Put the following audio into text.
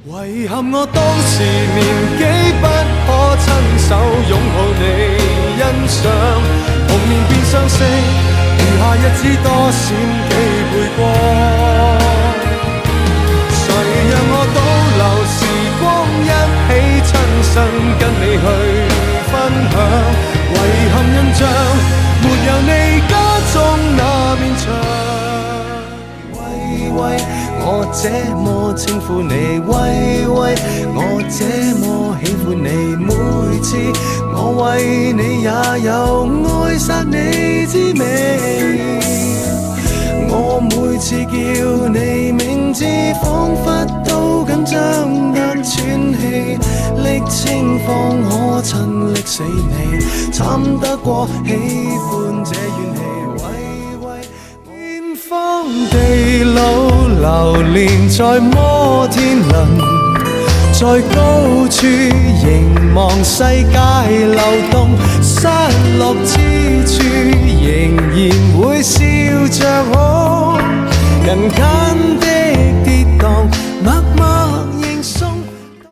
遺憾我當時年紀不可親手擁抱你欣賞，童年變相識，餘下日子多閃幾倍光。誰讓我倒流時光一起親身跟你去分享？遺憾印象沒有你家中那面牆。喂喂，我這麼稱呼你，喂喂，我這麼喜歡你，每次我為你也有愛殺你滋味。我每次叫你名字，彷彿都緊張得喘氣，瀝青方可親瀝死你，慘得過喜歡這怨氣。天荒地老流連在摩天輪，在高處凝望世界流動，失落之處仍然會笑着哭。人間的